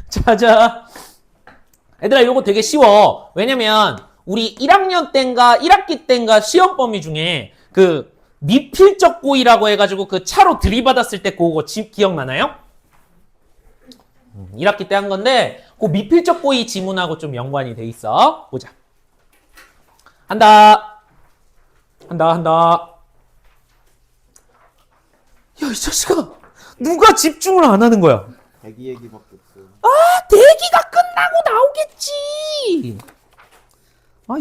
자자. 얘들아, 요거 되게 쉬워. 왜냐면 우리 1학년 땐가 1학기 땐가 시험 범위 중에 그 미필적 고의라고 해가지고 그 차로 들이받았을 때 그거 기억나나요? 1학기 때 한 건데 그 미필적 고의 지문하고 좀 연관이 돼 있어. 보자. 한다. 한다. 야, 이 자식아. 누가 집중을 안 하는 거야? 대기 얘기밖에 없어요. 대기가 끝나고 나오겠지.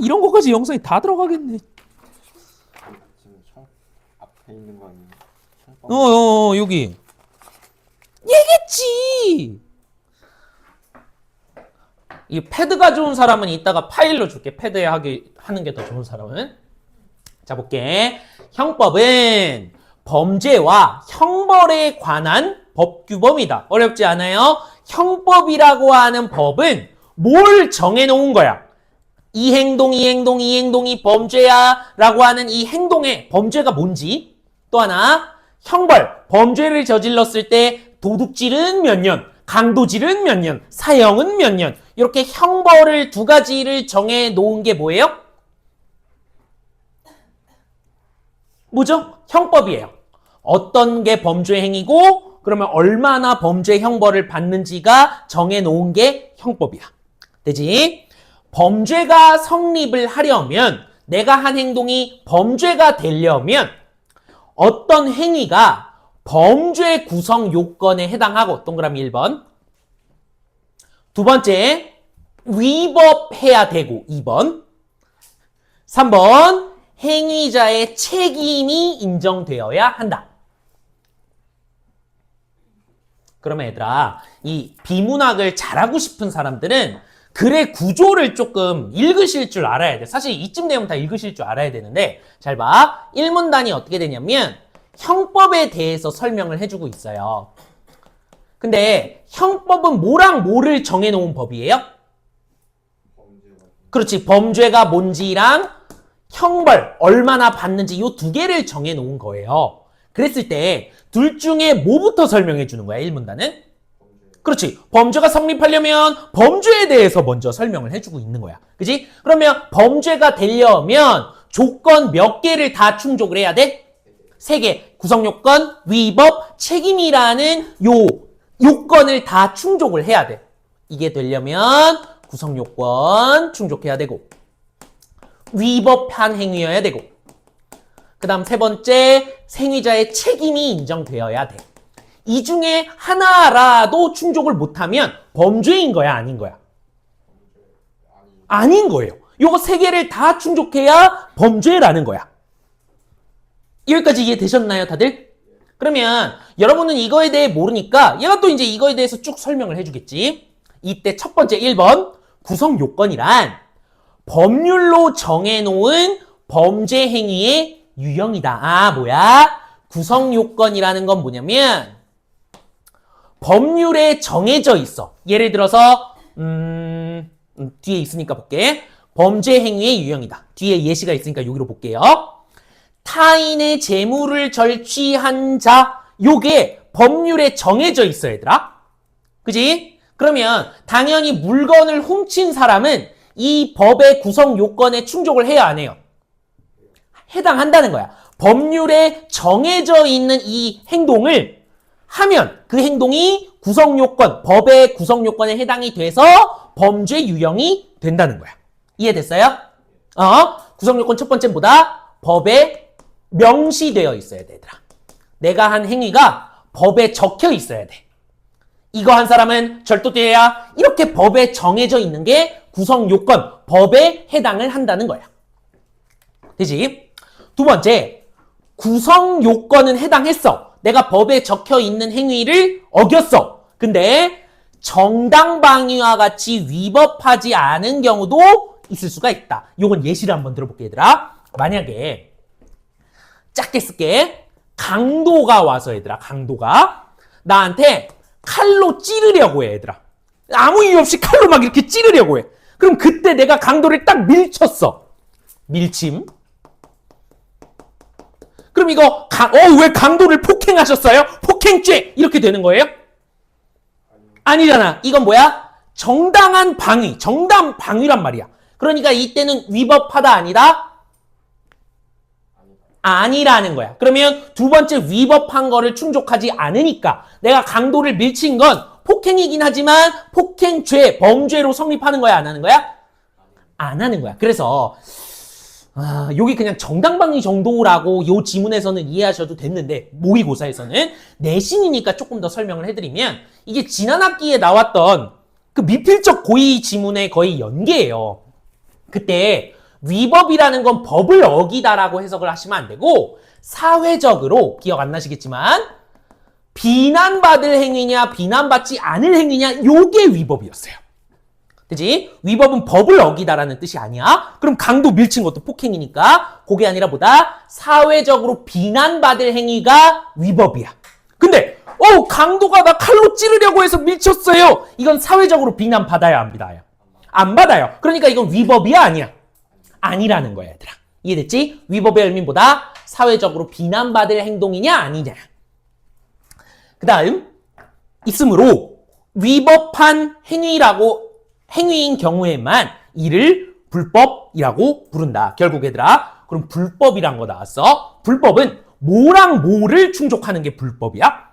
이런 거까지 영상이 다 들어가겠네. 지금 청 앞에 있는 거 아니에요? 여기. 얘겠지. 이 패드가 좋은 사람은 이따가 파일로 줄게. 패드에 하는 게 더 좋은 사람은. 자, 볼게. 형법은 범죄와 형벌에 관한 법규범이다. 어렵지 않아요? 형법이라고 하는 법은 뭘 정해놓은 거야? 이 행동이 범죄야 라고 하는 이 행동의 범죄가 뭔지, 또 하나 형벌, 범죄를 저질렀을 때 도둑질은 몇 년, 강도질은 몇 년, 사형은 몇 년, 이렇게 형벌을 두 가지를 정해놓은 게 뭐예요? 뭐죠? 형법이에요. 어떤 게 범죄 행위고 그러면 얼마나 범죄 형벌을 받는지가 정해놓은 게 형법이야. 되지? 범죄가 성립을 하려면, 내가 한 행동이 범죄가 되려면 어떤 행위가 범죄 구성 요건에 해당하고, 동그라미 1번. 두 번째, 위법해야 되고, 2번. 3번, 행위자의 책임이 인정되어야 한다. 그러면 얘들아, 이 비문학을 잘하고 싶은 사람들은 글의 구조를 조금 읽으실 줄 알아야 돼. 사실 이쯤 되면 다 읽으실 줄 알아야 되는데, 잘 봐. 1문단이 어떻게 되냐면 형법에 대해서 설명을 해주고 있어요. 근데 형법은 뭐랑 뭐를 정해놓은 법이에요? 그렇지. 범죄가 뭔지랑 형벌 얼마나 받는지 이 두 개를 정해놓은 거예요. 그랬을 때 둘 중에 뭐부터 설명해 주는 거야, 1문단은? 그렇지. 범죄가 성립하려면 범죄에 대해서 먼저 설명을 해주고 있는 거야. 그지? 그러면 범죄가 되려면 조건 몇 개를 다 충족을 해야 돼? 3개. 구성요건, 위법, 책임이라는 요 요건을 다 충족을 해야 돼. 이게 되려면 구성요건 충족해야 되고, 위법한 행위여야 되고, 그 다음 3번째, 행위자의 책임이 인정되어야 돼. 이 중에 하나라도 충족을 못하면 범죄인 거야, 아닌 거야? 아닌 거예요. 요거 3개를 다 충족해야 범죄라는 거야. 여기까지 이해되셨나요, 다들? 그러면 여러분은 이거에 대해 모르니까 얘가 또 이제 이거에 대해서 쭉 설명을 해주겠지. 이때 첫 번째 1번, 구성 요건이란 법률로 정해놓은 범죄 행위의 유형이다. 뭐야? 구성 요건이라는 건 뭐냐면 법률에 정해져 있어. 예를 들어서 뒤에 있으니까 볼게. 범죄 행위의 유형이다. 뒤에 예시가 있으니까 여기로 볼게요. 타인의 재물을 절취한 자, 요게 법률에 정해져 있어, 얘들아. 그지? 그러면 당연히 물건을 훔친 사람은 이 법의 구성 요건에 충족을 해야 안 해요? 해당한다는 거야. 법률에 정해져 있는 이 행동을 하면 그 행동이 구성 요건, 법의 구성 요건에 해당이 돼서 범죄 유형이 된다는 거야. 이해됐어요? 구성 요건 첫 번째는 뭐다? 법에 명시되어 있어야 돼, 얘들아. 내가 한 행위가 법에 적혀 있어야 돼. 이거 한 사람은 절도죄야. 이렇게 법에 정해져 있는 게 구성 요건, 법에 해당을 한다는 거야. 되지? 두 번째, 구성 요건은 해당했어. 내가 법에 적혀 있는 행위를 어겼어. 근데 정당방위와 같이 위법하지 않은 경우도 있을 수가 있다. 요건 예시를 한번 들어볼게, 얘들아. 만약에 작게 쓸게. 강도가 와서, 얘들아, 강도가 나한테 칼로 찌르려고 해, 얘들아. 아무 이유 없이 칼로 막 이렇게 찌르려고 해. 그럼 그때 내가 강도를 딱 밀쳤어. 밀침. 그럼 이거 왜 강도를 폭행하셨어요? 폭행죄! 이렇게 되는 거예요? 아니잖아. 이건 뭐야? 정당한 방위, 정당 방위란 말이야. 그러니까 이때는 위법하다 아니다? 아니라는 거야. 그러면 두 번째 위법한 거를 충족하지 않으니까 내가 강도를 밀친 건 폭행이긴 하지만 폭행죄, 범죄로 성립하는 거야, 안 하는 거야? 안 하는 거야. 그래서 여기 그냥 정당방위 정도라고 요 지문에서는 이해하셔도 됐는데 모의고사에서는 내신이니까 조금 더 설명을 해드리면 이게 지난 학기에 나왔던 그 미필적 고의 지문의 거의 연계예요. 그때 위법이라는 건 법을 어기다라고 해석을 하시면 안 되고 사회적으로 기억 안 나시겠지만 비난받을 행위냐 비난받지 않을 행위냐 요게 위법이었어요. 그치? 위법은 법을 어기다라는 뜻이 아니야. 그럼 강도 밀친 것도 폭행이니까 그게 아니라 보다 사회적으로 비난받을 행위가 위법이야. 근데 강도가 나 칼로 찌르려고 해서 밀쳤어요. 이건 사회적으로 비난받아요 안 받아요? 안 받아요. 그러니까 이건 위법이야 아니야? 아니라는 거야 얘들아. 이해됐지? 위법의 의미보다 사회적으로 비난받을 행동이냐 아니냐. 그 다음 있으므로 위법한 행위인 경우에만 이를 불법이라고 부른다. 결국 얘들아 그럼 불법이란 거 나왔어. 불법은 뭐랑 뭐를 충족하는 게 불법이야?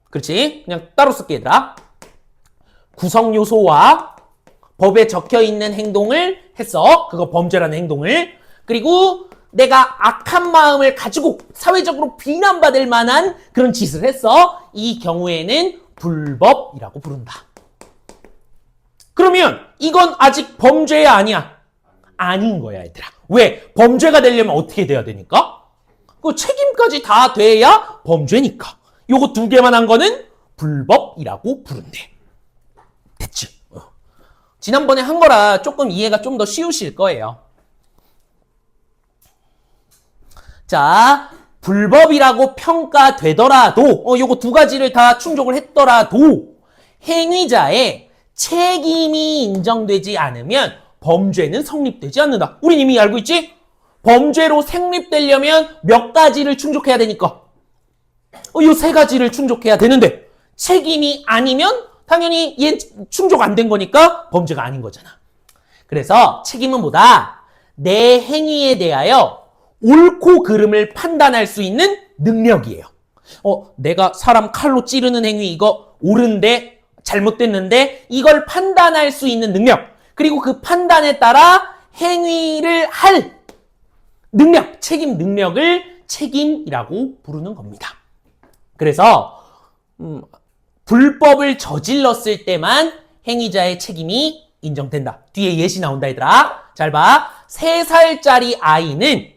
그렇지? 그냥 따로 쓸게 얘들아. 구성요소와 법에 적혀있는 행동을 했어. 그거 범죄라는 행동을. 그리고 내가 악한 마음을 가지고 사회적으로 비난받을 만한 그런 짓을 했어. 이 경우에는 불법이라고 부른다. 그러면 이건 아직 범죄야 아니야? 아닌 거야 얘들아. 왜? 범죄가 되려면 어떻게 돼야 되니까? 그 책임까지 다 돼야 범죄니까. 요거 두 개만 한 거는 불법이라고 부른대. 됐지? 지난번에 한 거라 조금 이해가 좀 더 쉬우실 거예요. 자, 불법이라고 평가되더라도 요거 두 가지를 다 충족을 했더라도 행위자의 책임이 인정되지 않으면 범죄는 성립되지 않는다. 우린 이미 알고 있지? 범죄로 성립되려면 몇 가지를 충족해야 되니까 요 세 가지를 충족해야 되는데 책임이 아니면 당연히 얘 충족 안 된 거니까 범죄가 아닌 거잖아. 그래서 책임은 뭐다? 내 행위에 대하여 옳고 그름을 판단할 수 있는 능력이에요. 내가 사람 칼로 찌르는 행위 이거 옳은데 잘못됐는데 이걸 판단할 수 있는 능력. 그리고 그 판단에 따라 행위를 할 능력, 책임 능력을 책임이라고 부르는 겁니다. 그래서 불법을 저질렀을 때만 행위자의 책임이 인정된다. 뒤에 예시 나온다 얘들아. 잘 봐. 3살짜리 아이는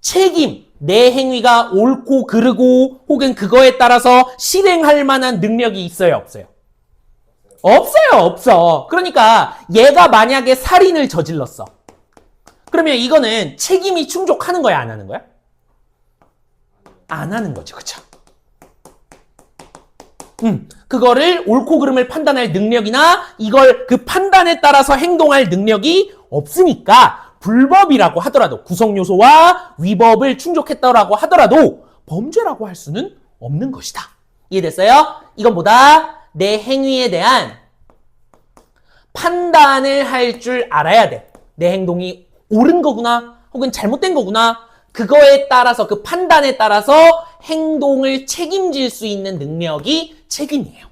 책임, 내 행위가 옳고 그르고 혹은 그거에 따라서 실행할 만한 능력이 있어요 없어요? 없어요 없어. 그러니까 얘가 만약에 살인을 저질렀어. 그러면 이거는 책임이 충족하는 거야 안 하는 거야? 안 하는 거죠. 그쵸? 그거를 옳고 그름을 판단할 능력이나 이걸 그 판단에 따라서 행동할 능력이 없으니까 불법이라고 하더라도 구성요소와 위법을 충족했다라고 하더라도 범죄라고 할 수는 없는 것이다. 이해됐어요? 이건 뭐다? 내 행위에 대한 판단을 할 줄 알아야 돼. 내 행동이 옳은 거구나 혹은 잘못된 거구나. 그거에 따라서 그 판단에 따라서 행동을 책임질 수 있는 능력이 책임이에요.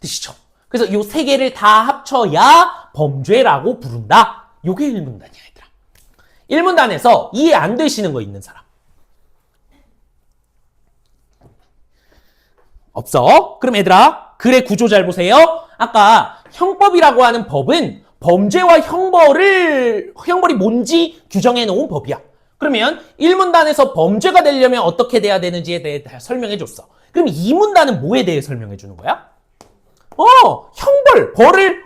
되시죠? 그래서 요 세 개를 다 합쳐야 범죄라고 부른다. 요게 1문단이야 얘들아. 1문단에서 이해 안 되시는 거 있는 사람? 없어? 그럼 얘들아 글의 구조 잘 보세요. 아까 형법이라고 하는 법은 범죄와 형벌이 뭔지 규정해 놓은 법이야. 그러면 1문단에서 범죄가 되려면 어떻게 돼야 되는지에 대해 설명해 줬어. 그럼 2문단은 뭐에 대해 설명해 주는 거야? 형벌, 벌을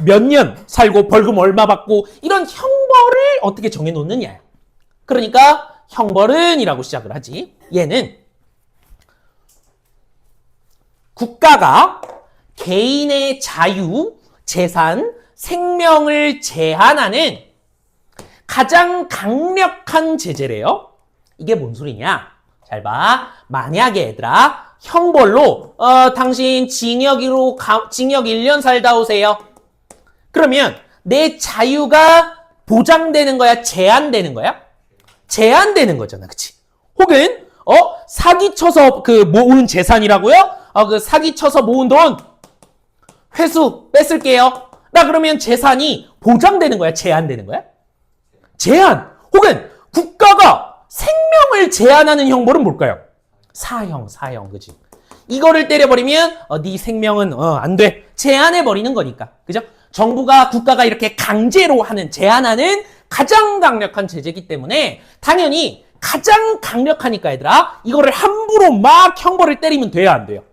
몇 년 살고 벌금 얼마 받고 이런 형벌을 어떻게 정해 놓느냐. 그러니까 형벌은 이라고 시작을 하지. 얘는 국가가 개인의 자유, 재산, 생명을 제한하는 가장 강력한 제재래요. 이게 뭔 소리냐? 잘 봐. 만약에 얘들아 형벌로 당신 징역 1년 살다 오세요. 그러면 내 자유가 보장되는 거야? 제한되는 거야? 제한되는 거잖아. 그치? 혹은 사기쳐서 모은 재산이라고요? 그 사기쳐서 모은 돈 회수 뺏을게요. 나 그러면 재산이 보장되는 거야? 제한되는 거야? 제한. 혹은 국가가 생명을 제한하는 형벌은 뭘까요? 사형, 그지? 이거를 때려버리면 네 생명은 안 돼. 제한해버리는 거니까. 그죠? 정부가, 국가가 이렇게 강제로 하는, 제한하는 가장 강력한 제재이기 때문에 당연히 가장 강력하니까 얘들아, 이거를 함부로 막 형벌을 때리면 돼요, 안 돼요?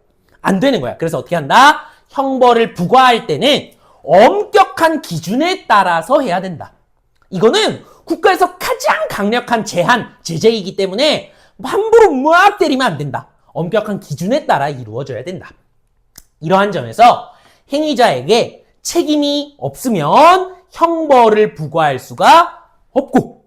안 되는 거야. 그래서 어떻게 한다? 형벌을 부과할 때는 엄격한 기준에 따라서 해야 된다. 이거는 국가에서 가장 강력한 제한, 제재이기 때문에 함부로 막 때리면 안 된다. 엄격한 기준에 따라 이루어져야 된다. 이러한 점에서 행위자에게 책임이 없으면 형벌을 부과할 수가 없고,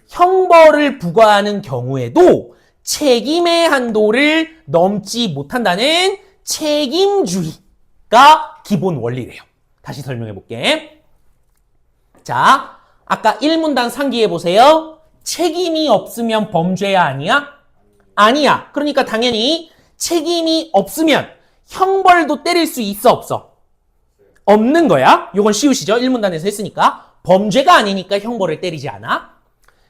형벌을 부과하는 경우에도 책임의 한도를 넘지 못한다는 책임주의가 기본 원리래요. 다시 설명해 볼게. 자, 아까 1문단 상기해 보세요. 책임이 없으면 범죄야, 아니야? 아니야. 그러니까 당연히 책임이 없으면 형벌도 때릴 수 있어, 없어? 없는 거야. 요건 쉬우시죠? 1문단에서 했으니까. 범죄가 아니니까 형벌을 때리지 않아.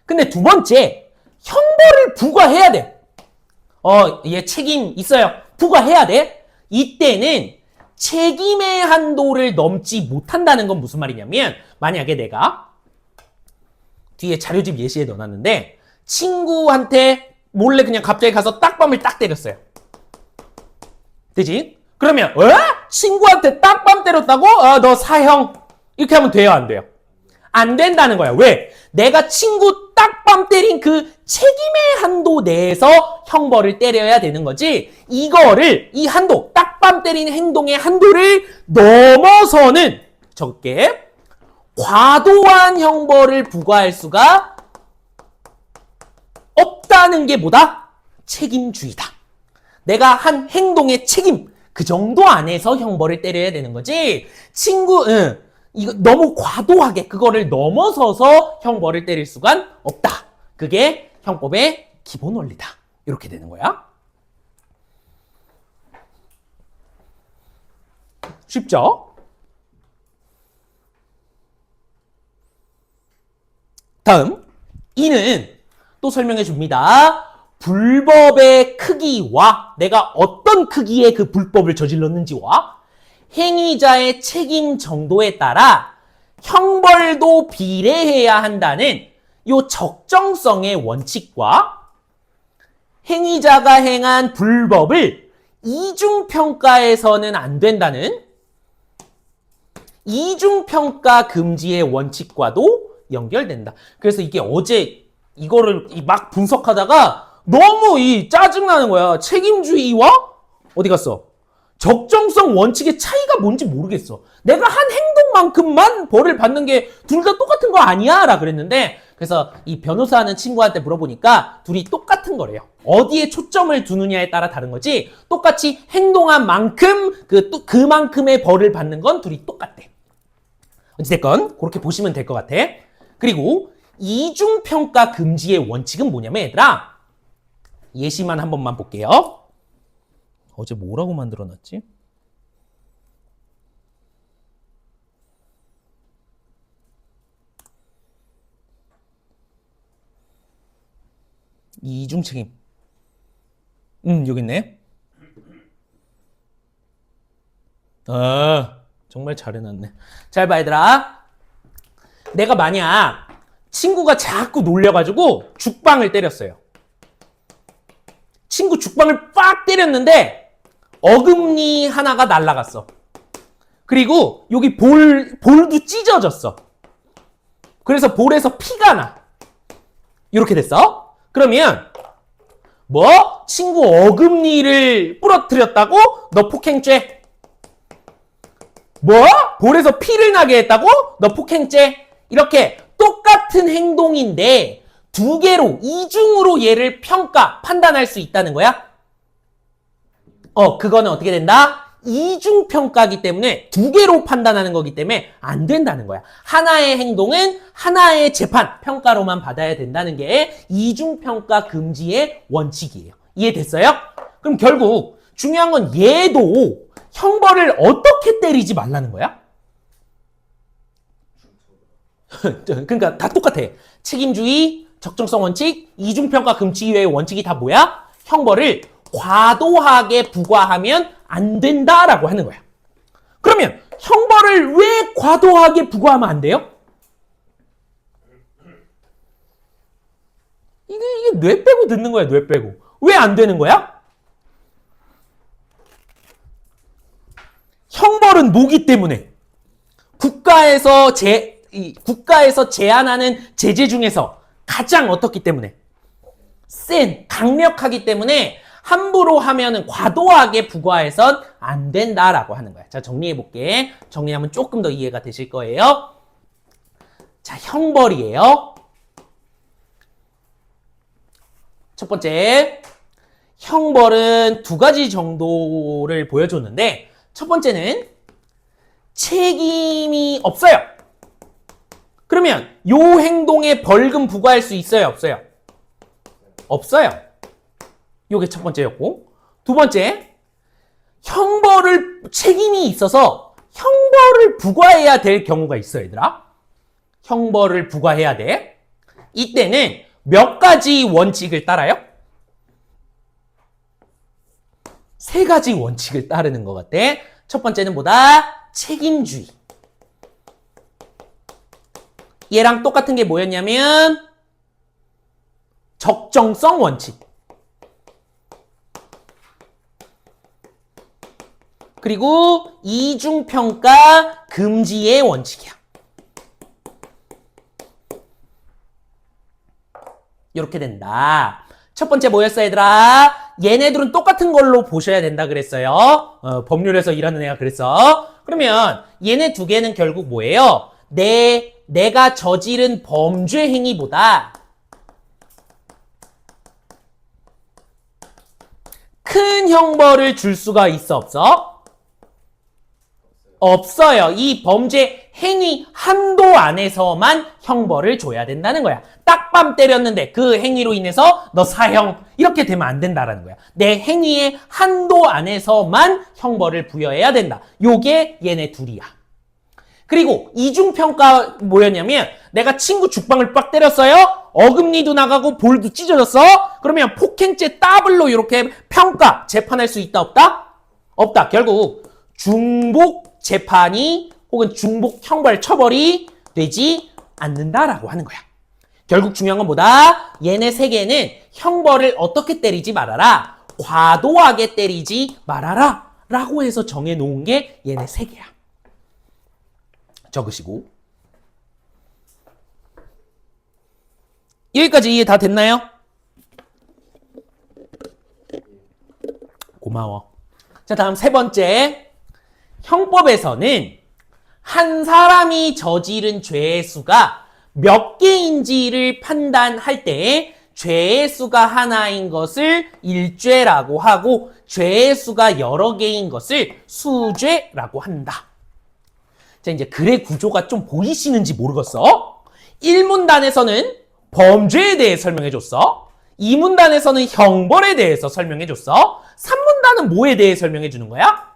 근데 두 번째, 형벌을 부과해야 돼. 얘 책임 있어요. 부과해야 돼. 이때는 책임의 한도를 넘지 못한다는 건 무슨 말이냐면, 만약에 내가 뒤에 자료집 예시에 넣어놨는데 친구한테 몰래 그냥 갑자기 가서 딱밤을 딱 때렸어요. 되지? 그러면 친구한테 딱밤 때렸다고? 너 사형. 이렇게 하면 돼요, 안 돼요? 안 된다는 거야. 왜? 내가 친구 딱밤 때린 그 책임의 한도 내에서 형벌을 때려야 되는 거지. 이거를, 이 한도, 딱밤 때린 행동의 한도를 넘어서는, 적게 과도한 형벌을 부과할 수가 없다는 게 뭐다? 책임주의다. 내가 한 행동의 책임, 그 정도 안에서 형벌을 때려야 되는 거지. 이거 너무 과도하게 그거를 넘어서서 형벌을 때릴 수가 없다. 그게 형법의 기본 원리다. 이렇게 되는 거야. 쉽죠? 다음, 이는 또 설명해 줍니다. 불법의 크기와 내가 어떤 크기의 그 불법을 저질렀는지와 행위자의 책임 정도에 따라 형벌도 비례해야 한다는 요 적정성의 원칙과 행위자가 행한 불법을 이중평가해서는 안 된다는 이중평가 금지의 원칙과도 연결된다. 그래서 이게 어제 이거를 막 분석하다가 너무 짜증나는 거야. 책임주의와 어디 갔어? 적정성 원칙의 차이가 뭔지 모르겠어. 내가 한 행동만큼만 벌을 받는 게 둘 다 똑같은 거 아니야? 라 그랬는데, 그래서 이 변호사 하는 친구한테 물어보니까 둘이 똑같은 거래요. 어디에 초점을 두느냐에 따라 다른 거지, 똑같이 행동한 만큼 그만큼의 벌을 받는 건 둘이 똑같대. 어찌됐건 그렇게 보시면 될 것 같아. 그리고 이중평가 금지의 원칙은 뭐냐면, 얘들아, 예시만 한 번만 볼게요. 어제 뭐라고 만들어놨지? 이중 책임. 여기 있네. 정말 잘 해놨네. 잘 봐, 얘들아. 내가 만약 친구가 자꾸 놀려가지고 죽방을 때렸어요. 친구 죽방을 빡 때렸는데 어금니 하나가 날아갔어. 그리고 여기 볼도 찢어졌어. 그래서 볼에서 피가 나. 이렇게 됐어. 그러면 친구 어금니를 부러뜨렸다고? 너 폭행죄. 볼에서 피를 나게 했다고? 너 폭행죄. 이렇게 똑같은 행동인데 두 개로, 이중으로 얘를 판단할 수 있다는 거야? 그거는 어떻게 된다? 이중평가기 때문에 두 개로 판단하는 거기 때문에 안 된다는 거야. 하나의 행동은 하나의 재판, 평가로만 받아야 된다는 게 이중평가 금지의 원칙이에요. 이해됐어요? 그럼 결국 중요한 건 얘도 형벌을 어떻게 때리지 말라는 거야? 그러니까 다 똑같아. 책임주의, 적정성 원칙, 이중평가 금지 이외의 원칙이 다 뭐야? 형벌을 과도하게 부과하면 안 된다라고 하는 거야. 그러면 형벌을 왜 과도하게 부과하면 안 돼요? 이게 뇌 빼고 듣는 거야, 뇌 빼고. 왜 안 되는 거야? 형벌은 뭐기 때문에 국가에서 제한하는 제재 중에서 가장 어떻기 때문에 센, 강력하기 때문에 함부로 하면은 과도하게 부과해선 안 된다라고 하는 거야. 자, 정리해볼게. 정리하면 조금 더 이해가 되실 거예요. 자, 형벌이에요. 첫 번째, 형벌은 두 가지 정도를 보여줬는데 첫 번째는 책임이 없어요. 그러면 요 행동에 벌금 부과할 수 있어요, 없어요? 없어요. 요게 첫 번째였고, 두 번째, 책임이 있어서 형벌을 부과해야 될 경우가 있어, 얘들아. 형벌을 부과해야 돼. 이때는 몇 가지 원칙을 따라요? 세 가지 원칙을 따르는 것 같아. 첫 번째는 뭐다? 책임주의. 얘랑 똑같은 게 뭐였냐면 적정성 원칙. 그리고 이중평가 금지의 원칙이야. 이렇게 된다. 첫 번째 뭐였어, 얘들아? 얘네들은 똑같은 걸로 보셔야 된다 그랬어요. 법률에서 일하는 애가 그랬어. 그러면 얘네 두 개는 결국 뭐예요? 내가 저지른 범죄 행위보다 큰 형벌을 줄 수가 있어, 없어? 없어요. 이 범죄 행위 한도 안에서만 형벌을 줘야 된다는 거야. 딱밤 때렸는데 그 행위로 인해서 너 사형 이렇게 되면 안 된다라는 거야. 내 행위의 한도 안에서만 형벌을 부여해야 된다. 요게 얘네 둘이야. 그리고 이중평가 뭐였냐면 내가 친구 죽방을 빡 때렸어요. 어금니도 나가고 볼도 찢어졌어. 그러면 폭행죄 더블로 이렇게 평가 재판할 수 있다, 없다? 없다. 결국 중복 재판이 혹은 중복 형벌 처벌이 되지 않는다라고 하는 거야. 결국 중요한 건 뭐다? 얘네 세 개는 형벌을 어떻게 때리지 말아라. 과도하게 때리지 말아라. 라고 해서 정해놓은 게 얘네 세 개야. 적으시고. 여기까지 이해 다 됐나요? 고마워. 자, 다음 세 번째. 형법에서는 한 사람이 저지른 죄의 수가 몇 개인지를 판단할 때 죄의 수가 하나인 것을 일죄라고 하고 죄의 수가 여러 개인 것을 수죄라고 한다. 자, 이제 글의 구조가 좀 보이시는지 모르겠어. 1문단에서는 범죄에 대해 설명해줬어. 2문단에서는 형벌에 대해서 설명해줬어. 3문단은 뭐에 대해 설명해주는 거야?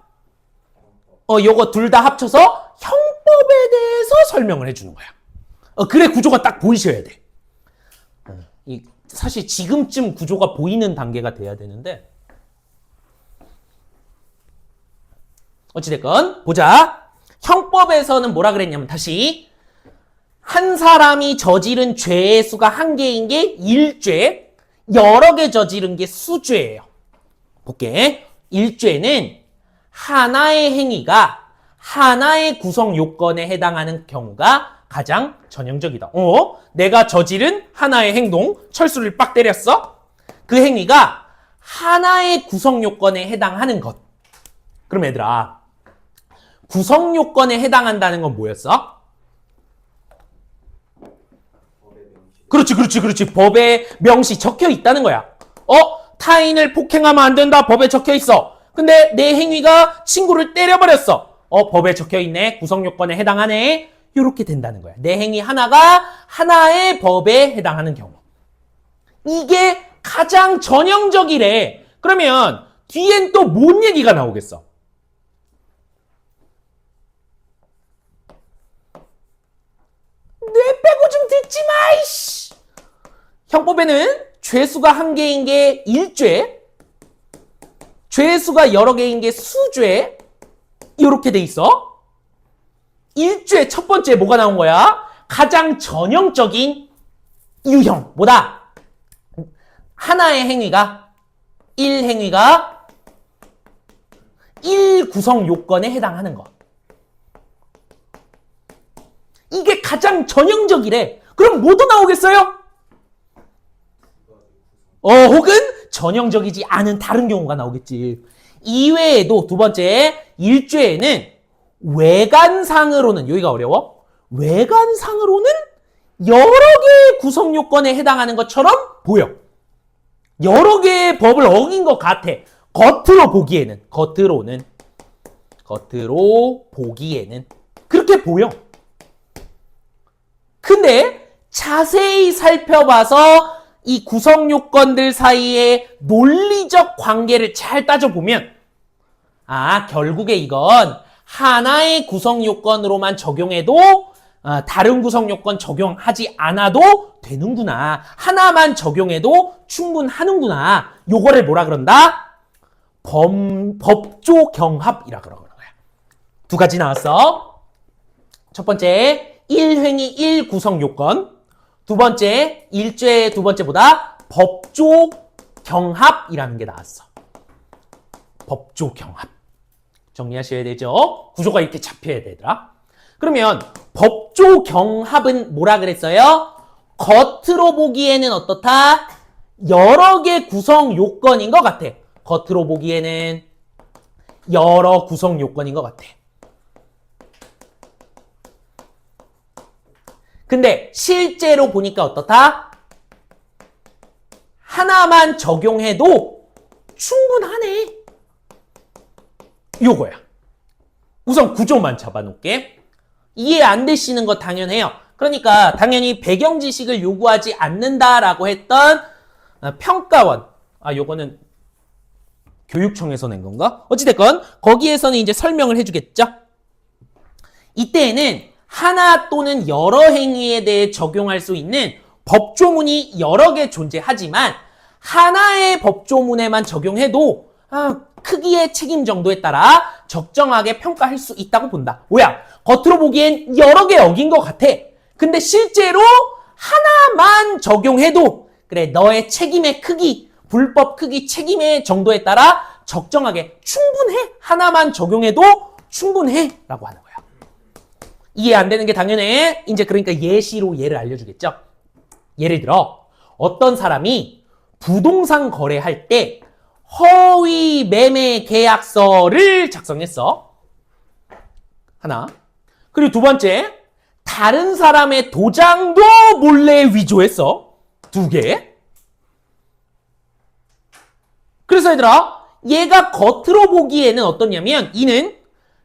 요거 둘 다 합쳐서 형법에 대해서 설명을 해주는 거야. 글의 구조가 딱 보이셔야 돼. 사실 지금쯤 구조가 보이는 단계가 돼야 되는데. 어찌됐건, 보자. 형법에서는 뭐라 그랬냐면, 다시. 한 사람이 저지른 죄의 수가 한 개인 게 일죄, 여러 개 저지른 게 수죄예요. 볼게. 일죄는 하나의 행위가 하나의 구성 요건에 해당하는 경우가 가장 전형적이다. 내가 저지른 하나의 행동, 철수를 빡 때렸어? 그 행위가 하나의 구성 요건에 해당하는 것. 그럼 얘들아, 구성 요건에 해당한다는 건 뭐였어? 그렇지. 법에 명시 적혀 있다는 거야. 타인을 폭행하면 안 된다. 법에 적혀 있어. 근데 내 행위가 친구를 때려버렸어. 법에 적혀있네. 구성요건에 해당하네. 이렇게 된다는 거야. 내 행위 하나가 하나의 법에 해당하는 경우. 이게 가장 전형적이래. 그러면 뒤엔 또 뭔 얘기가 나오겠어? 뇌 빼고 좀 듣지 마, 이씨! 형법에는 죄수가 한 개인 게 일죄, 죄수가 여러 개인 게 수죄, 이렇게 돼 있어. 일죄 첫 번째 뭐가 나온 거야? 가장 전형적인 유형. 뭐다? 하나의 행위가, 1행위가 1구성 요건에 해당하는 것. 이게 가장 전형적이래. 그럼 뭐도 나오겠어요? 혹은 전형적이지 않은 다른 경우가 나오겠지. 이외에도 두 번째, 일죄에는 외관상으로는, 여기가 어려워? 외관상으로는 여러 개의 구성 요건에 해당하는 것처럼 보여. 여러 개의 법을 어긴 것 같아. 겉으로 보기에는 그렇게 보여. 근데 자세히 살펴봐서 이 구성 요건들 사이의 논리적 관계를 잘 따져보면, 결국에 이건 하나의 구성 요건으로만 적용해도 다른 구성 요건 적용하지 않아도 되는구나. 하나만 적용해도 충분하는구나. 요거를 뭐라 그런다? 법조경합이라 그러는 거야. 두 가지 나왔어. 첫 번째, 1행위 1구성 요건. 두 번째, 일죄의 두 번째보다 법조경합이라는 게 나왔어. 법조경합. 정리하셔야 되죠? 구조가 이렇게 잡혀야 되더라. 그러면 법조경합은 뭐라 그랬어요? 겉으로 보기에는 어떻다? 여러 개 구성 요건인 것 같아. 겉으로 보기에는 여러 구성 요건인 것 같아. 근데 실제로 보니까 어떻다? 하나만 적용해도 충분하네. 요거야. 우선 구조만 잡아놓을게. 이해 안 되시는 거 당연해요. 그러니까 당연히 배경 지식을 요구하지 않는다라고 했던 평가원. 요거는 교육청에서 낸 건가? 어찌됐건 거기에서는 이제 설명을 해주겠죠. 이때에는 하나 또는 여러 행위에 대해 적용할 수 있는 법조문이 여러 개 존재하지만 하나의 법조문에만 적용해도 크기의 책임 정도에 따라 적정하게 평가할 수 있다고 본다. 뭐야? 겉으로 보기엔 여러 개 어긴 것 같아. 근데 실제로 하나만 적용해도 그래, 너의 책임의 크기, 불법 크기 책임의 정도에 따라 적정하게 충분해. 하나만 적용해도 충분해 라고 하는 거야. 이해 안 되는 게 당연해. 이제 그러니까 예시로 예를 알려주겠죠. 예를 들어 어떤 사람이 부동산 거래할 때 허위 매매 계약서를 작성했어. 하나. 그리고 두 번째, 다른 사람의 도장도 몰래 위조했어. 두 개. 그래서 얘들아, 얘가 겉으로 보기에는 어떻냐면 이는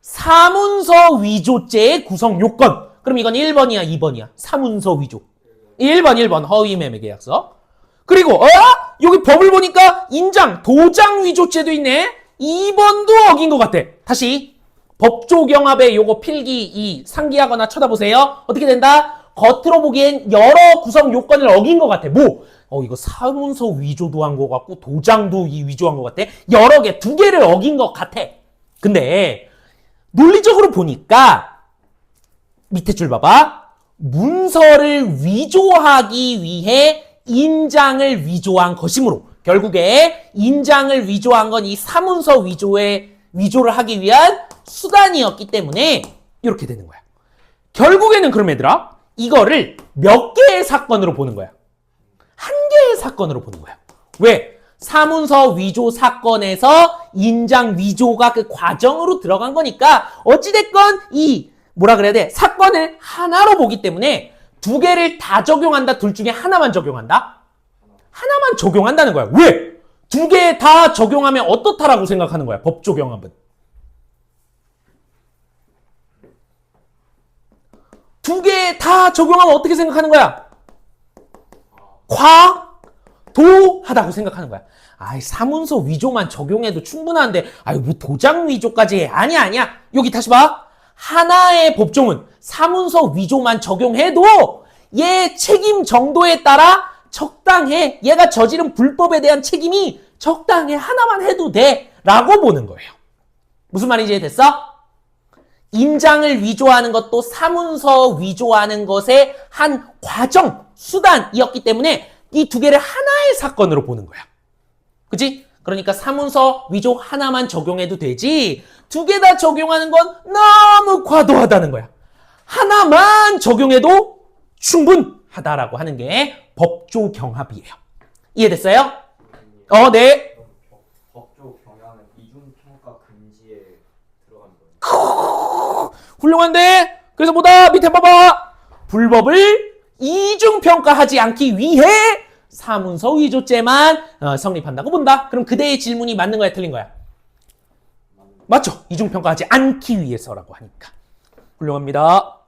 사문서 위조죄의 구성 요건. 그럼 이건 1번이야, 2번이야? 사문서 위조. 1번 허위 매매 계약서. 그리고 여기 법을 보니까 인장, 도장 위조죄도 있네. 2번도 어긴 것 같아. 다시 법조경합의 요거 필기 2 상기하거나 쳐다보세요. 어떻게 된다? 겉으로 보기엔 여러 구성 요건을 어긴 것 같아. 뭐? 이거 사문서 위조도 한 것 같고 도장도 위조한 것 같아. 여러 개, 두 개를 어긴 것 같아. 근데 논리적으로 보니까 밑에 줄 봐봐. 문서를 위조하기 위해 인장을 위조한 것이므로 결국에 인장을 위조한 건 이 사문서 위조를 하기 위한 수단이었기 때문에 이렇게 되는 거야. 결국에는 그럼 얘들아, 이거를 몇 개의 사건으로 보는 거야? 한 개의 사건으로 보는 거야. 왜? 사문서 위조 사건에서 인장 위조가 그 과정으로 들어간 거니까 어찌됐건 이 뭐라 그래야 돼? 사건을 하나로 보기 때문에 두 개를 다 적용한다? 둘 중에 하나만 적용한다? 하나만 적용한다는 거야. 왜? 두 개 다 적용하면 어떻다라고 생각하는 거야? 법조 경합은. 두 개 다 적용하면 어떻게 생각하는 거야? 과도하다고 생각하는 거야. 아이, 사문서 위조만 적용해도 충분한데, 아유, 뭐 도장 위조까지 해. 아니야. 여기 다시 봐. 하나의 법조문, 사문서 위조만 적용해도 얘 책임 정도에 따라 적당해. 얘가 저지른 불법에 대한 책임이 적당해. 하나만 해도 돼. 라고 보는 거예요. 무슨 말인지 이해됐어? 인장을 위조하는 것도 사문서 위조하는 것의 한 과정, 수단이었기 때문에 이 두 개를 하나의 사건으로 보는 거야. 그치? 그러니까 사문서 위조 하나만 적용해도 되지 두 개 다 적용하는 건 너무 과도하다는 거야. 하나만 적용해도 충분하다라고 하는 게 법조 경합이에요. 이해됐어요? 네. 법조 경향은 이중평가 금지에 들어가는 거예요. 훌륭한데? 그래서 뭐다? 밑에 봐봐. 불법을 이중평가하지 않기 위해 사문서 위조죄만 성립한다고 본다. 그럼 그대의 질문이 맞는 거야, 틀린 거야? 맞죠? 이중평가하지 않기 위해서라고 하니까. 훌륭합니다.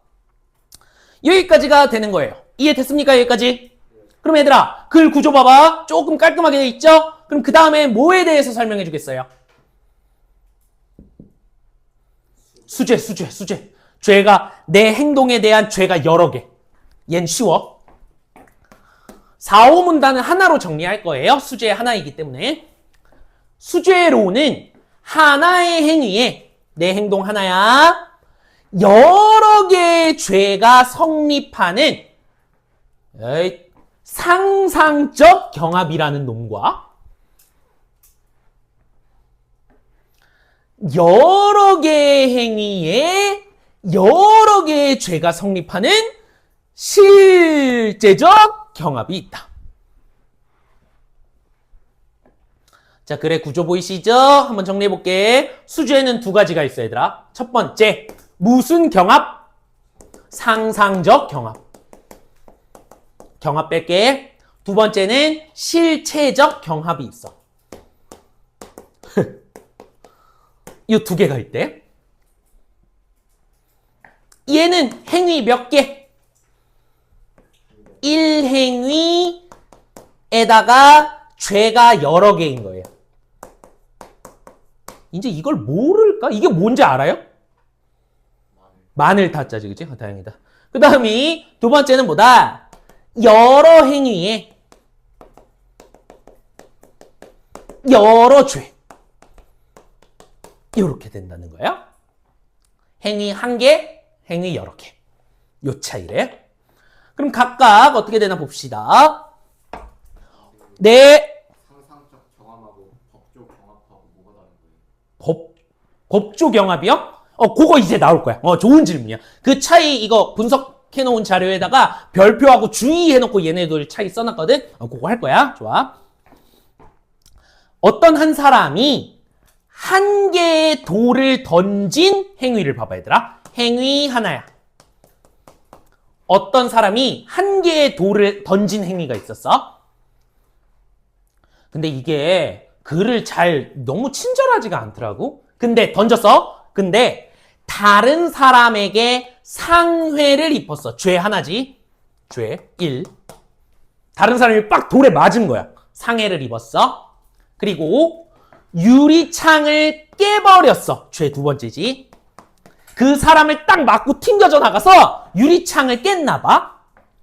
여기까지가 되는 거예요. 이해됐습니까? 여기까지? 그럼 얘들아, 글 구조 봐봐. 조금 깔끔하게 돼 있죠? 그럼 그 다음에 뭐에 대해서 설명해 주겠어요? 수죄. 죄가, 내 행동에 대한 죄가 여러 개. 얜 쉬워. 4, 5문단은 하나로 정리할 거예요. 수죄 하나이기 때문에. 수죄로는 하나의 행위에, 내 행동 하나야, 여러 개의 죄가 성립하는 상상적 경합이라는 놈과 여러 개의 행위에 여러 개의 죄가 성립하는 실제적 경합이 있다. 자, 글의 구조 보이시죠? 한번 정리해 볼게. 수죄는 두 가지가 있어, 얘들아. 첫 번째, 무슨 경합? 상상적 경합. 경합 뺄게. 두 번째는 실체적 경합이 있어. 이 두 개가 있대. 얘는 행위 몇 개? 1행위에다가 죄가 여러 개인 거예요. 이제 이걸 모를까? 이게 뭔지 알아요? 마늘 타짜지, 그치? 다행이다. 그 다음이 두 번째는 뭐다? 여러 행위에 여러 죄. 이렇게 된다는 거야. 행위 한 개, 행위 여러 개. 요 차이래. 그럼 각각 어떻게 되나 봅시다. 네. 상상적 경험하고 법조 경합하고 뭐가 다른 거예요? 법조 경합이요? 그거 이제 나올 거야. 좋은 질문이야. 그 차이 이거 분석해놓은 자료에다가 별표하고 주의해놓고 얘네들 차이 써놨거든? 그거 할 거야. 좋아. 어떤 한 사람이 한 개의 돌을 던진 행위를 봐봐, 얘들아. 행위 하나야. 어떤 사람이 한 개의 돌을 던진 행위가 있었어. 근데 이게 글을 너무 친절하지가 않더라고. 근데 던졌어. 근데 다른 사람에게 상해를 입혔어. 죄 하나지. 죄 1. 다른 사람이 빡 돌에 맞은 거야. 상해를 입었어. 그리고 유리창을 깨버렸어. 죄 두 번째지. 그 사람을 딱 맞고 튕겨져 나가서 유리창을 깼나 봐.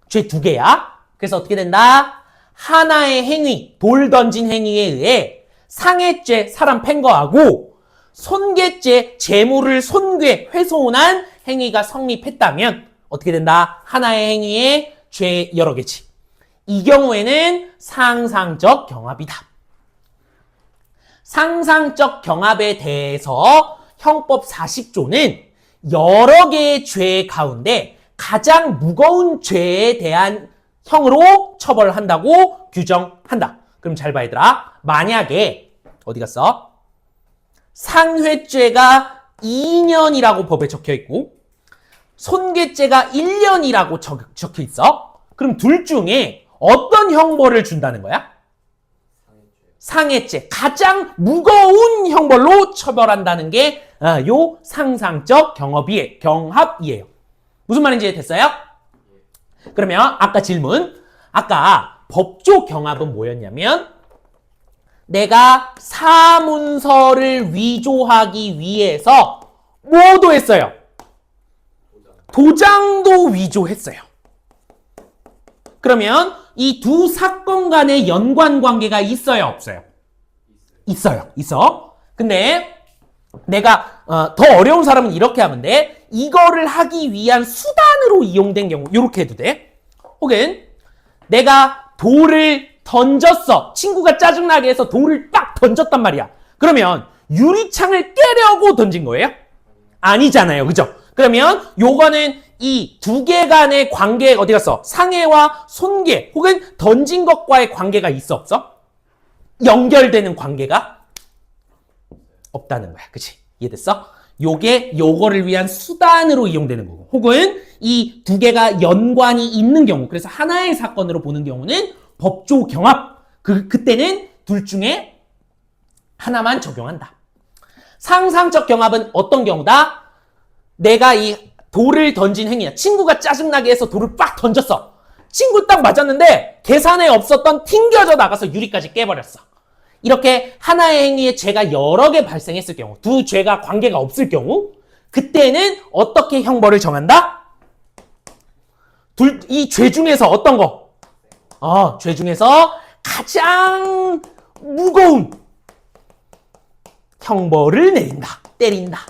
죄 두 개야. 그래서 어떻게 된다? 하나의 행위, 돌 던진 행위에 의해 상해죄, 사람 팬 거하고 손괴죄, 재물을 손괴, 훼손한 행위가 성립했다면 어떻게 된다? 하나의 행위에 죄 여러 개지. 이 경우에는 상상적 경합이다. 상상적 경합에 대해서 형법 40조는 여러 개의 죄 가운데 가장 무거운 죄에 대한 형으로 처벌한다고 규정한다. 그럼 잘 봐, 얘들아. 만약에 어디 갔어? 상회죄가 2년이라고 법에 적혀 있고 손괴죄가 1년이라고 적혀 있어. 그럼 둘 중에 어떤 형벌을 준다는 거야? 상해죄, 가장 무거운 형벌로 처벌한다는 게 요 상상적 경합이에요. 무슨 말인지 됐어요? 그러면 아까 질문, 아까 법조 경합은 뭐였냐면 내가 사문서를 위조하기 위해서 뭐도 했어요? 도장도 위조했어요. 그러면 이 두 사건 간의 연관 관계가 있어요, 없어요? 있어. 근데 내가 더 어려운 사람은 이렇게 하면 돼. 이거를 하기 위한 수단으로 이용된 경우 이렇게 해도 돼. 혹은 내가 돌을 던졌어. 친구가 짜증나게 해서 돌을 빡 던졌단 말이야. 그러면 유리창을 깨려고 던진 거예요? 아니잖아요. 그죠? 그러면 요거는 이 두 개 간의 관계 어디 갔어? 상해와 손괴 혹은 던진 것과의 관계가 있어 없어? 연결되는 관계가 없다는 거야. 그치? 이해됐어? 요거를 위한 수단으로 이용되는 거고 혹은 이 두 개가 연관이 있는 경우 그래서 하나의 사건으로 보는 경우는 법조 경합 그때는 둘 중에 하나만 적용한다. 상상적 경합은 어떤 경우다? 내가 이 돌을 던진 행위야. 친구가 짜증나게 해서 돌을 빡 던졌어. 친구 딱 맞았는데 계산에 없었던 튕겨져 나가서 유리까지 깨버렸어. 이렇게 하나의 행위에 죄가 여러 개 발생했을 경우 두 죄가 관계가 없을 경우 그때는 어떻게 형벌을 정한다? 이 죄 중에서 어떤 거? 죄 중에서 가장 무거운 형벌을 내린다. 때린다.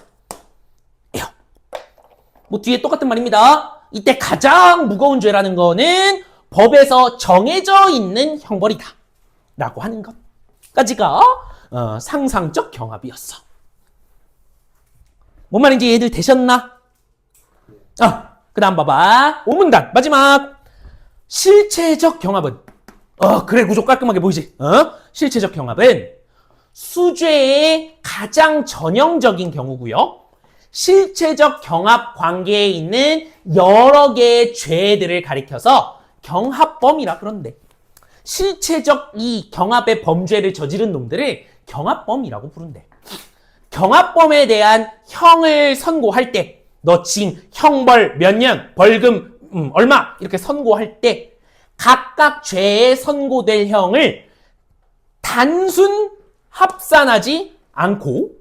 뭐 뒤에 똑같은 말입니다. 이때 가장 무거운 죄라는 거는 법에서 정해져 있는 형벌이다. 라고 하는 것까지가 상상적 경합이었어. 뭔 말인지 얘들 되셨나? 그 다음 봐봐. 5문단 마지막. 실체적 경합은 그래 구조 깔끔하게 보이지? 실체적 경합은 수죄의 가장 전형적인 경우고요. 실체적 경합 관계에 있는 여러 개의 죄들을 가리켜서 경합범이라 그러는데 실체적 이 경합의 범죄를 저지른 놈들을 경합범이라고 부른대. 경합범에 대한 형을 선고할 때 너 징, 형벌 몇 년, 벌금 얼마 이렇게 선고할 때 각각 죄에 선고될 형을 단순 합산하지 않고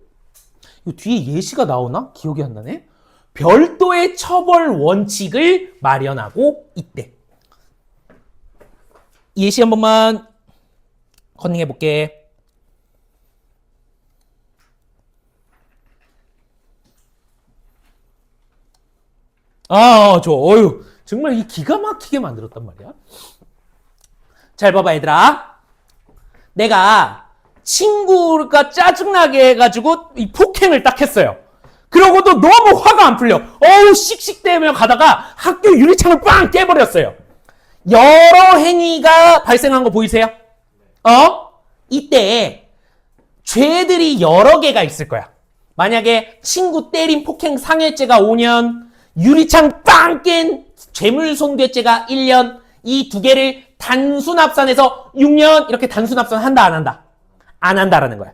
이 뒤에 예시가 나오나? 기억이 안 나네. 별도의 처벌 원칙을 마련하고 있대. 예시 한 번만 컨닝해 볼게. 좋아. 정말 이 기가 막히게 만들었단 말이야. 잘 봐봐, 얘들아. 내가 친구가 짜증나게 해가지고 이 폭행을 딱 했어요. 그러고도 너무 화가 안 풀려. 씩씩대며 가다가 학교 유리창을 빵 깨버렸어요. 여러 행위가 발생한 거 보이세요? 이때 죄들이 여러 개가 있을 거야. 만약에 친구 때린 폭행 상해죄가 5년, 유리창 빵 깬 죄물손괴죄가 1년, 이 두 개를 단순 합산해서 6년 이렇게 단순 합산 한다 안 한다? 안 한다라는 거야.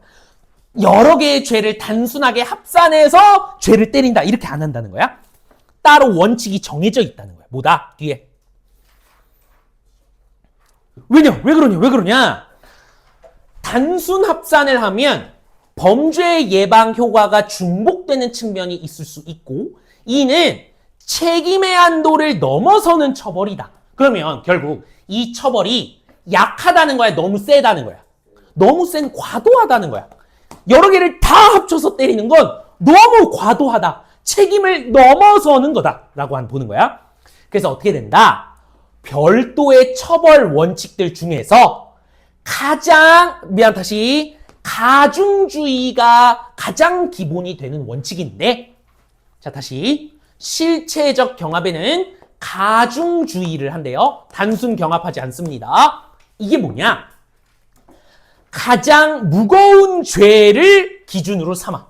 여러 개의 죄를 단순하게 합산해서 죄를 때린다 이렇게 안 한다는 거야. 따로 원칙이 정해져 있다는 거야. 뭐다? 뒤에. 왜 그러냐? 단순 합산을 하면 범죄 예방 효과가 중복되는 측면이 있을 수 있고 이는 책임의 한도를 넘어서는 처벌이다. 그러면 결국 이 처벌이 약하다는 거야? 너무 세다는 거야? 너무 센 과도하다는 거야. 여러 개를 다 합쳐서 때리는 건 너무 과도하다. 책임을 넘어서는 거다라고 보는 거야. 그래서 어떻게 된다? 별도의 처벌 원칙들 중에서 가중주의가 가장 기본이 되는 원칙인데 자 다시 실체적 경합에는 가중주의를 한대요. 단순 경합하지 않습니다. 이게 뭐냐? 가장 무거운 죄를 기준으로 삼아.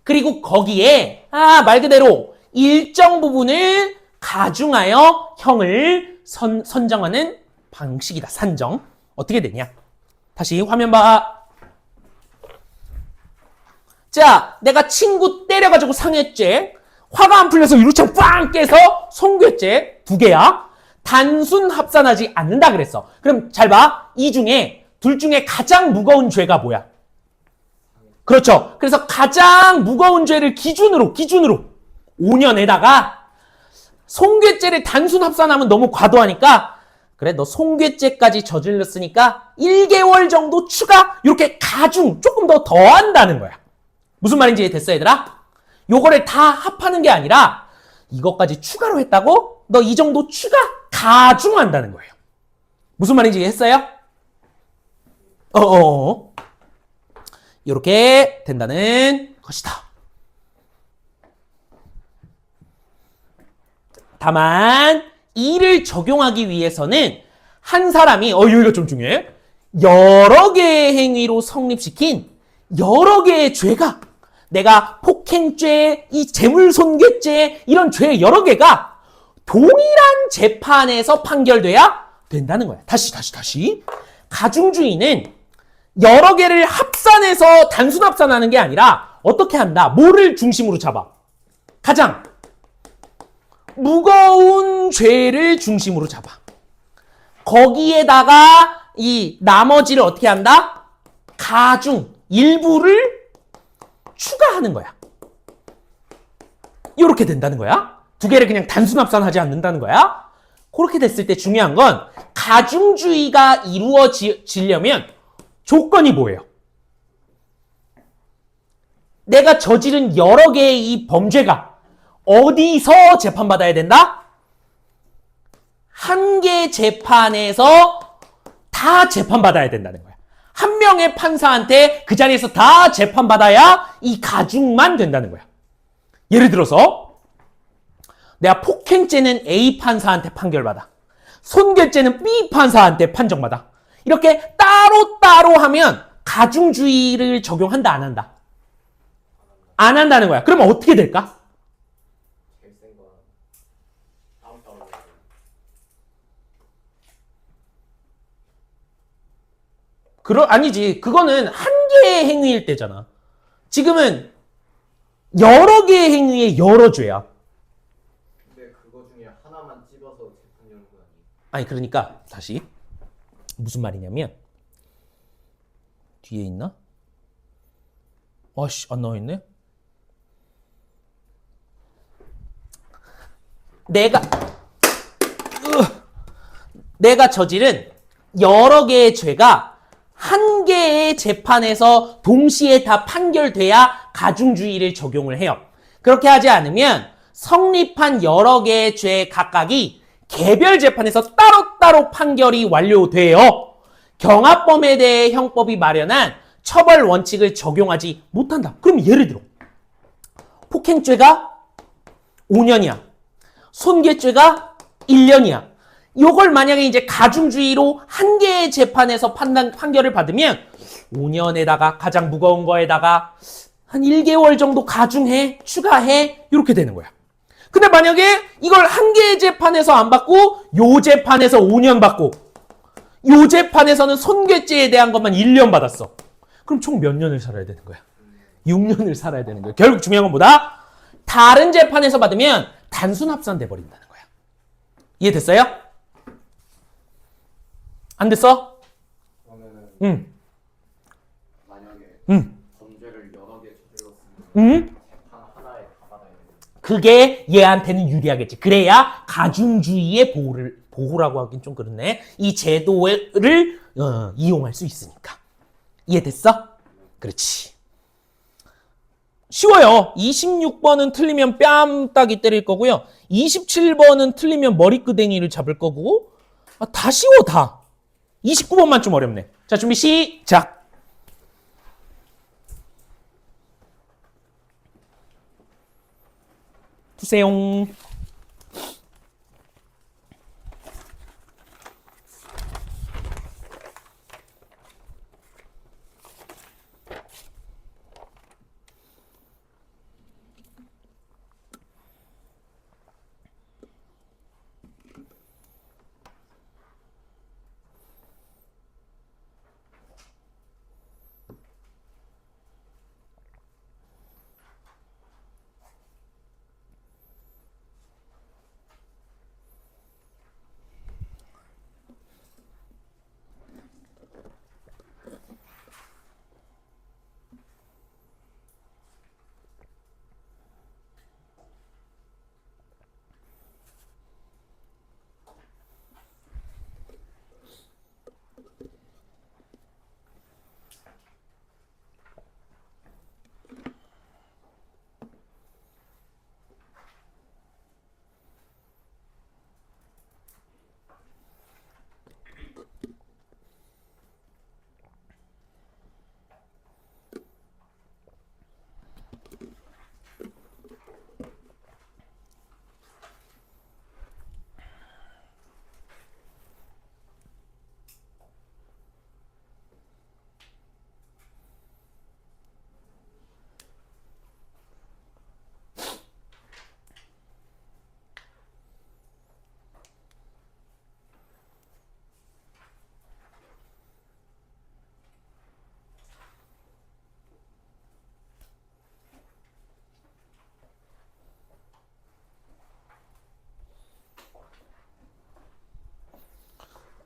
그리고 거기에 말 그대로 일정 부분을 가중하여 형을 선정하는 방식이다. 산정. 어떻게 되냐? 다시 화면 봐. 자, 내가 친구 때려가지고 상했지. 화가 안 풀려서 유리창 빵 깨서 송괴죄 2개야. 단순 합산하지 않는다 그랬어. 그럼 잘 봐. 이 중에 둘 중에 가장 무거운 죄가 뭐야? 그렇죠. 그래서 가장 무거운 죄를 기준으로 5년에다가 송괴죄를 단순 합산하면 너무 과도하니까 그래 너 송괴죄까지 저질렀으니까 1개월 정도 추가 이렇게 가중 조금 더 더한다는 거야. 무슨 말인지 됐어 얘들아? 요거를 다 합하는 게 아니라 이것까지 추가로 했다고 너 이 정도 추가 가중한다는 거예요. 무슨 말인지 했어요? 이렇게 된다는 것이다. 다만 이를 적용하기 위해서는 한 사람이 여기가 좀 중요해. 여러 개의 행위로 성립시킨 여러 개의 죄가 내가 폭행죄, 이 재물손괴죄 이런 죄 여러 개가 동일한 재판에서 판결돼야 된다는 거야. 다시. 가중주의는 여러 개를 합산해서 단순 합산하는 게 아니라 어떻게 한다? 뭐를 중심으로 잡아? 가장 무거운 죄를 중심으로 잡아. 거기에다가 이 나머지를 어떻게 한다? 가중, 일부를 추가하는 거야. 이렇게 된다는 거야. 2개를 그냥 단순 합산하지 않는다는 거야. 그렇게 됐을 때 중요한 건 가중주의가 이루어지려면 조건이 뭐예요? 내가 저지른 여러 개의 이 범죄가 어디서 재판받아야 된다? 한 개 재판에서 다 재판받아야 된다는 거야. 한 명의 판사한테 그 자리에서 다 재판받아야 이 가중만 된다는 거야. 예를 들어서 내가 폭행죄는 A 판사한테 판결받아. 손괴죄는 B 판사한테 판정받아. 이렇게 따로따로 하면 가중주의를 적용한다, 안 한다? 안 한다는 거야. 그러면 어떻게 될까? 아니지. 그거는 한 개의 행위일 때잖아. 지금은 여러 개의 행위에 여러 죄야. 근데 그거 중에 하나만 찝어서 재판 여는 거 아니에요? 아니, 그러니까 다시. 무슨 말이냐면 뒤에 있나? 아씨, 안 나와있네? 내가 저지른 여러 개의 죄가 한 개의 재판에서 동시에 다 판결돼야 가중주의를 적용을 해요. 그렇게 하지 않으면 성립한 여러 개의 죄 각각이 개별 재판에서 따로따로 판결이 완료돼요. 경합범에 대해 형법이 마련한 처벌 원칙을 적용하지 못한다. 그럼 예를 들어 폭행죄가 5년이야. 손괴죄가 1년이야. 요걸 만약에 이제 가중주의로 한 개의 재판에서 판결을 받으면 5년에다가 가장 무거운 거에다가 한 1개월 정도 가중해, 추가해, 이렇게 되는 거야. 근데 만약에 이걸 한 개의 재판에서 안 받고 요 재판에서 5년 받고 요 재판에서는 손괴죄에 대한 것만 1년 받았어. 그럼 총 몇 년을 살아야 되는 거야? 6년을 살아야 되는 거야. 결국 중요한 건 뭐다? 다른 재판에서 받으면 단순 합산돼 버린다는 거야. 이해됐어요? 안 됐어? 그러면은 만약에 범죄를 여러 개 저질렀으면 재판 하나에 다 받아야 되는 그게 얘한테는 유리하겠지. 그래야 가중주의의 보호라고 하긴 좀 그렇네. 이 제도를 이용할 수 있으니까. 이해됐어? 그렇지. 쉬워요. 26번은 틀리면 뺨따기 때릴 거고요. 27번은 틀리면 머리끄댕이를 잡을 거고. 다 쉬워, 다. 29번만 좀 어렵네. 자, 준비 시작. 주세요.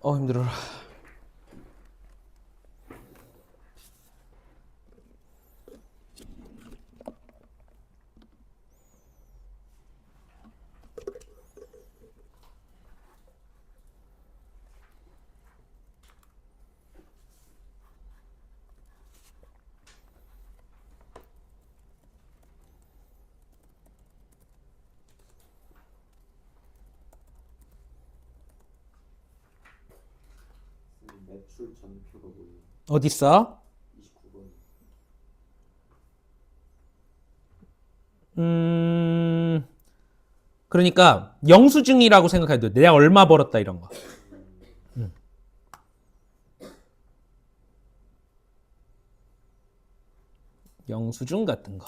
힘들어라. 매출 전표가 뭐예요? 어딨어? 29번. 그러니까 영수증이라고 생각해도 돼. 내가 얼마 벌었다 이런 거. 영수증 같은 거.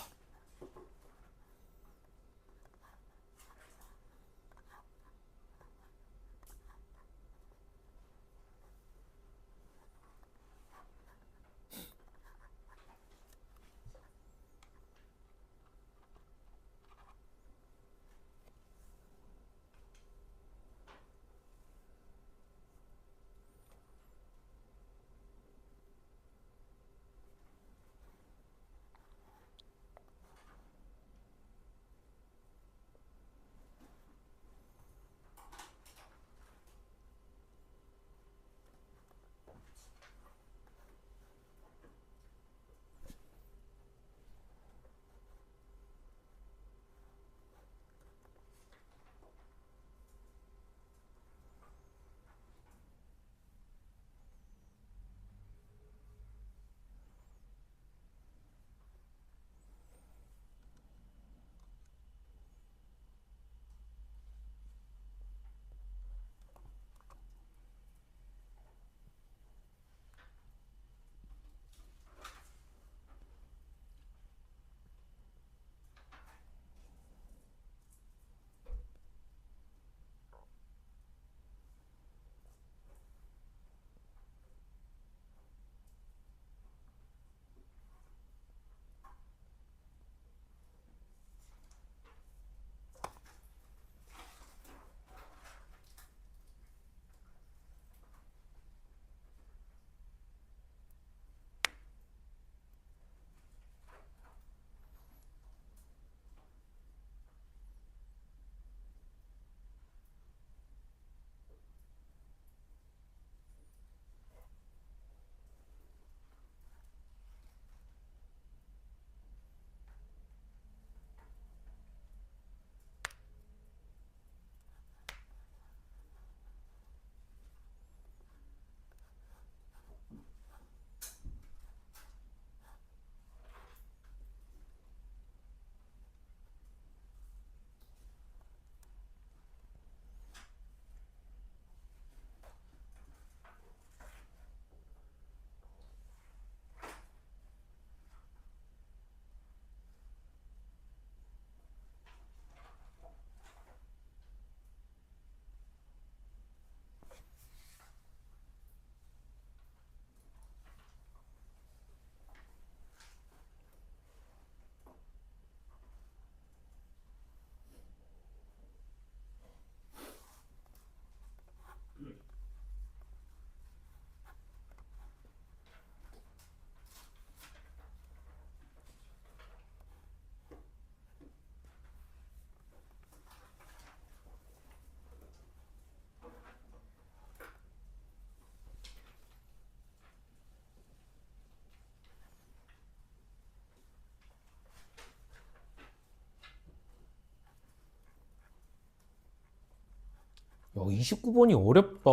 야, 29번이 어렵다.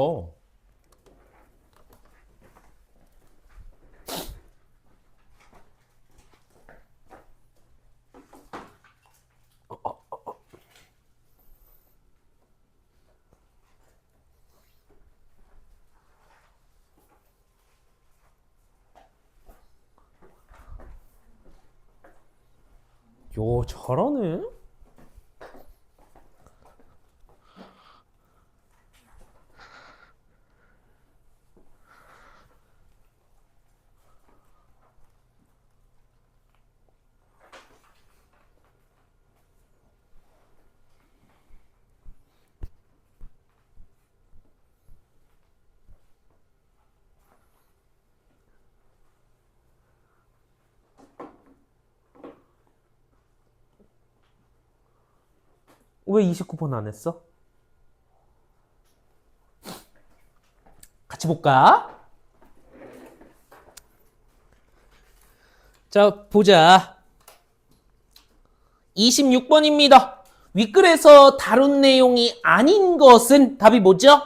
요, 잘하네. 왜 29번 안 했어? 같이 볼까? 자, 보자. 26번입니다. 윗글에서 다룬 내용이 아닌 것은 답이 뭐죠?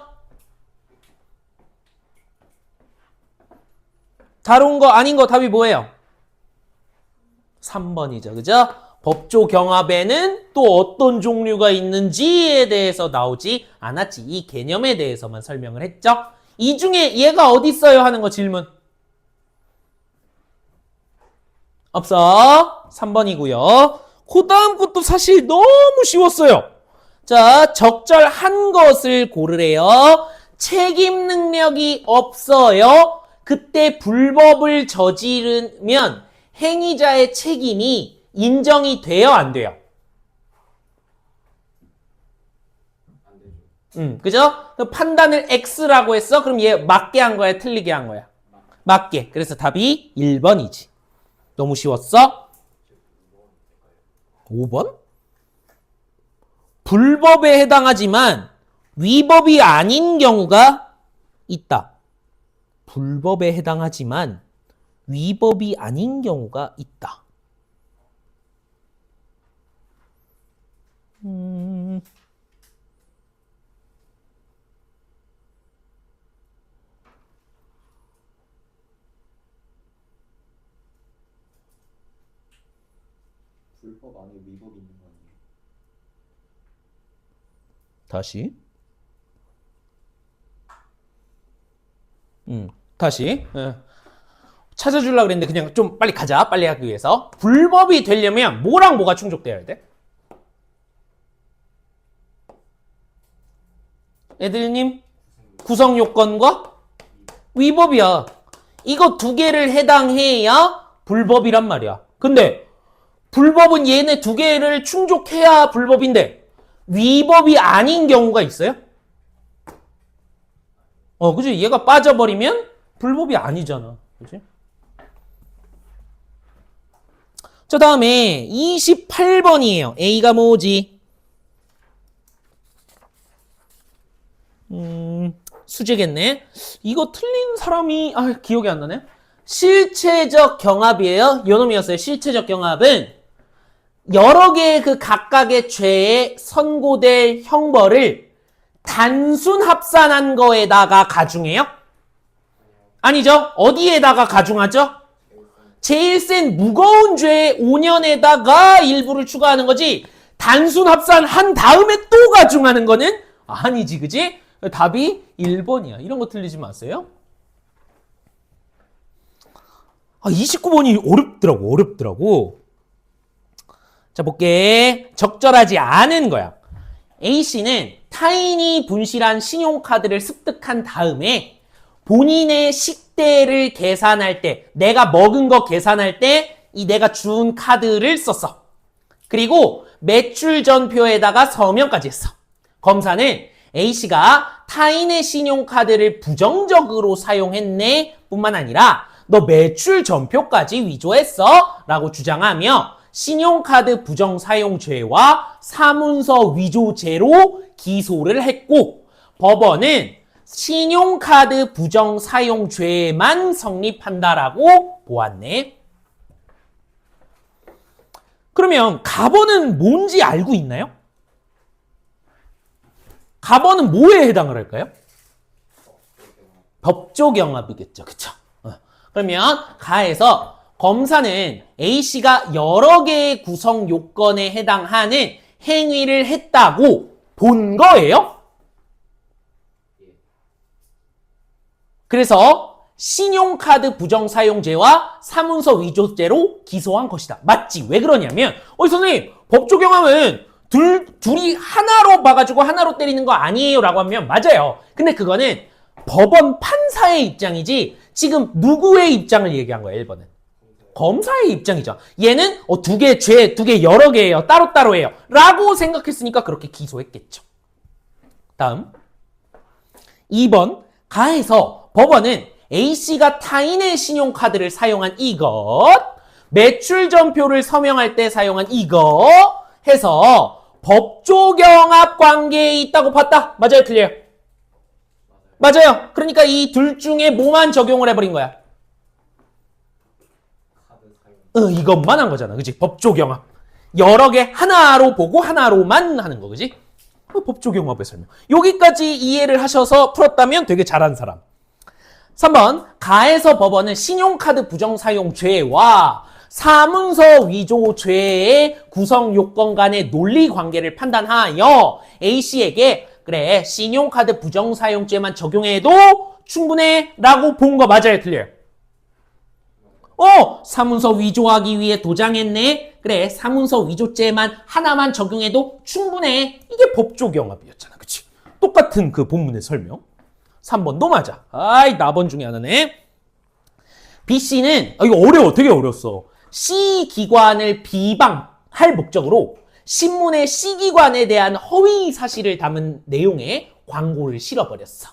다룬 거 아닌 거 답이 뭐예요? 3번이죠. 그죠? 법조 경합에는 또 어떤 종류가 있는지에 대해서 나오지 않았지. 이 개념에 대해서만 설명을 했죠. 이 중에 얘가 어디 있어요? 하는 거 질문. 없어. 3번이고요. 그 다음 것도 사실 너무 쉬웠어요. 자, 적절한 것을 고르래요. 책임 능력이 없어요. 그때 불법을 저지르면 행위자의 책임이 인정이 돼요, 안 돼요? 안 되죠. 그죠? 판단을 X라고 했어? 그럼 얘 맞게 한 거야, 틀리게 한 거야? 맞게. 그래서 답이 1번이지. 너무 쉬웠어? 5번? 불법에 해당하지만 위법이 아닌 경우가 있다. 불법에 해당하지만 위법이 아닌 경우가 있다. 불법 안에 위법이 있는 거 아니에요? 다시. 다시. 찾아주려고 그랬는데 그냥 좀 빨리 가자. 빨리 하기 위해서. 불법이 되려면 뭐랑 뭐가 충족되어야 돼? 애들님, 구성 요건과 위법이야. 이거 두 개를 해당해야 불법이란 말이야. 근데 불법은 얘네 두 개를 충족해야 불법인데 위법이 아닌 경우가 있어요? 그지? 얘가 빠져버리면 불법이 아니잖아. 그지? 자, 다음에 28번이에요. A가 뭐지? 수제겠네. 이거 틀린 사람이 기억이 안 나네. 실체적 경합이에요. 요 놈이었어요. 실체적 경합은 여러 개의 그 각각의 죄에 선고될 형벌을 단순 합산한 거에다가 가중해요? 아니죠. 어디에다가 가중하죠? 제일 센 무거운 죄의 5년에다가 일부를 추가하는 거지 단순 합산한 다음에 또 가중하는 거는 아니지. 그지? 답이 1번이야. 이런 거 틀리지 마세요. 29번이 어렵더라고. 자, 볼게. 적절하지 않은 거야. A씨는 타인이 분실한 신용카드를 습득한 다음에 본인의 식대를 계산할 때, 내가 먹은 거 계산할 때 이 내가 준 카드를 썼어. 그리고 매출 전표에다가 서명까지 했어. 검사는 A씨가 타인의 신용카드를 부정적으로 사용했네 뿐만 아니라 너 매출 전표까지 위조했어 라고 주장하며 신용카드 부정사용죄와 사문서 위조죄로 기소를 했고 법원은 신용카드 부정사용죄만 성립한다라고 보았네. 그러면 갑원은 뭔지 알고 있나요? 갑원은 뭐에 해당을 할까요? 법조경합이겠죠. 그쵸? 그러면 가에서 검사는 A씨가 여러 개의 구성 요건에 해당하는 행위를 했다고 본 거예요? 그래서 신용카드 부정사용죄와 사문서 위조죄로 기소한 것이다. 맞지? 왜 그러냐면 선생님 법조경합은 둘이 하나로 봐가지고 하나로 때리는 거 아니에요 라고 하면 맞아요. 근데 그거는 법원 판사의 입장이지 지금 누구의 입장을 얘기한 거예요? 1번은 검사의 입장이죠. 얘는 두 개 죄, 두 개 여러 개예요. 따로따로예요. 라고 생각했으니까 그렇게 기소했겠죠. 다음 2번 가에서 법원은 A씨가 타인의 신용카드를 사용한 이것, 매출 전표를 서명할 때 사용한 이것 해서 법조경합 관계에 있다고 봤다. 맞아요, 틀려요? 맞아요. 그러니까 이 둘 중에 뭐만 적용을 해버린 거야? 카드 사용. 이것만 한 거잖아. 그치? 법조경합. 여러 개 하나로 보고 하나로만 하는 거. 그치? 법조경합의 설명. 여기까지 이해를 하셔서 풀었다면 되게 잘한 사람. 3번. 가에서 법원은 신용카드 부정사용 죄와 사문서 위조 죄의 구성 요건 간의 논리 관계를 판단하여 A씨에게 그래 신용카드 부정사용죄만 적용해도 충분해 라고 본 거 맞아요, 틀려요? 사문서 위조하기 위해 도장했네. 그래 사문서 위조죄만 하나만 적용해도 충분해. 이게 법조경합이었잖아. 그치? 똑같은 그 본문의 설명. 3번도 맞아. 아이 나번 중에 하나네. B씨는 이거 어려워. 되게 어려웠어. C 기관을 비방할 목적으로 신문의 C 기관에 대한 허위 사실을 담은 내용의 광고를 실어버렸어.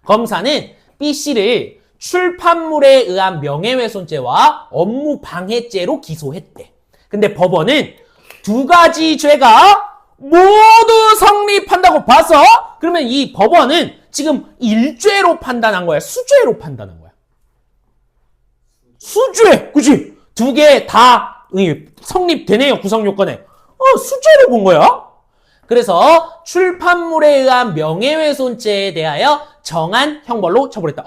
검사는 B씨를 출판물에 의한 명예훼손죄와 업무방해죄로 기소했대. 근데 법원은 두 가지 죄가 모두 성립한다고 봐서 그러면 이 법원은 지금 일죄로 판단한 거야? 수죄로 판단한 거야? 수죄! 그치? 두 개 다 성립되네요. 구성 요건에. 수죄로 본 거야. 그래서 출판물에 의한 명예훼손죄에 대하여 정한 형벌로 처벌했다.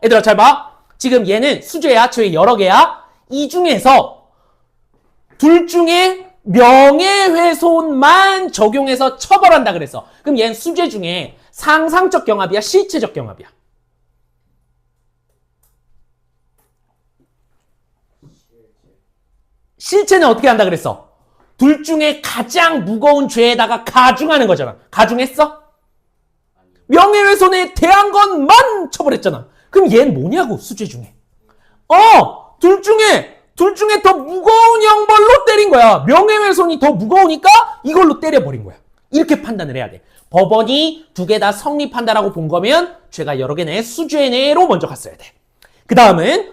얘들아 잘 봐. 지금 얘는 수죄야. 죄 여러 개야. 이 중에서 둘 중에 명예훼손만 적용해서 처벌한다 그랬어. 그럼 얘는 수죄 중에 상상적 경합이야? 실체적 경합이야? 실체는 어떻게 한다 그랬어? 둘 중에 가장 무거운 죄에다가 가중하는 거잖아. 가중했어? 명예훼손에 대한 것만 처벌했잖아. 그럼 얘는 뭐냐고, 수죄 중에. 둘 중에 더 무거운 형벌로 때린 거야. 명예훼손이 더 무거우니까 이걸로 때려버린 거야. 이렇게 판단을 해야 돼. 법원이 두 개 다 성립한다라고 본 거면 죄가 여러 개네. 수죄 내로 먼저 갔어야 돼. 그 다음은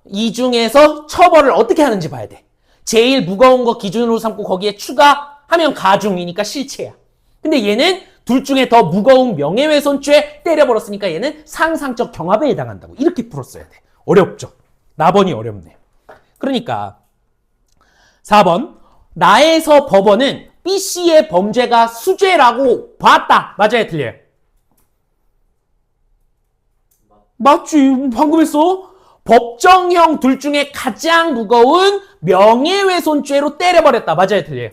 이 중에서 처벌을 어떻게 하는지 봐야 돼. 제일 무거운 거 기준으로 삼고 거기에 추가하면 가중이니까 실체야. 근데 얘는 둘 중에 더 무거운 명예훼손죄 때려버렸으니까 얘는 상상적 경합에 해당한다고. 이렇게 풀었어야 돼. 어렵죠? 나번이 어렵네. 그러니까 4번 나에서 법원은 B씨의 범죄가 수죄라고 봤다. 맞아요? 틀려요? 맞지. 방금 했어. 법정형 둘 중에 가장 무거운 명예훼손죄로 때려버렸다. 맞아요? 틀려요?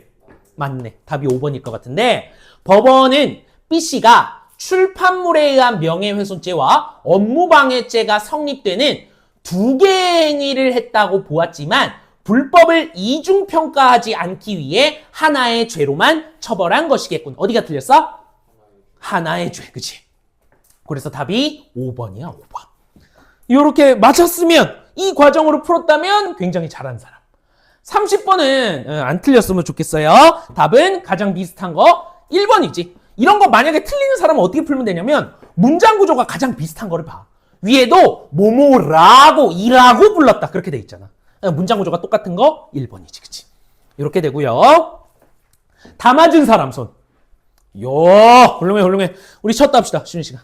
맞네. 답이 5번일 것 같은데 법원은 B씨가 출판물에 의한 명예훼손죄와 업무방해죄가 성립되는 두 개의 행위를 했다고 보았지만 불법을 이중평가하지 않기 위해 하나의 죄로만 처벌한 것이겠군. 어디가 틀렸어? 하나의 죄. 그치? 그래서 답이 5번이야. 5번. 이렇게 맞췄으면 이 과정으로 풀었다면 굉장히 잘한 사람. 30번은 안 틀렸으면 좋겠어요. 답은 가장 비슷한 거 1번이지. 이런 거 만약에 틀리는 사람은 어떻게 풀면 되냐면 문장 구조가 가장 비슷한 거를 봐. 위에도 뭐뭐라고 이라고 불렀다. 그렇게 돼 있잖아. 문장 구조가 똑같은 거 1번이지. 그치? 이렇게 되고요. 다 맞은 사람 손. 요 훌륭해 훌륭해. 우리 쳤다 합시다. 쉬는 시간.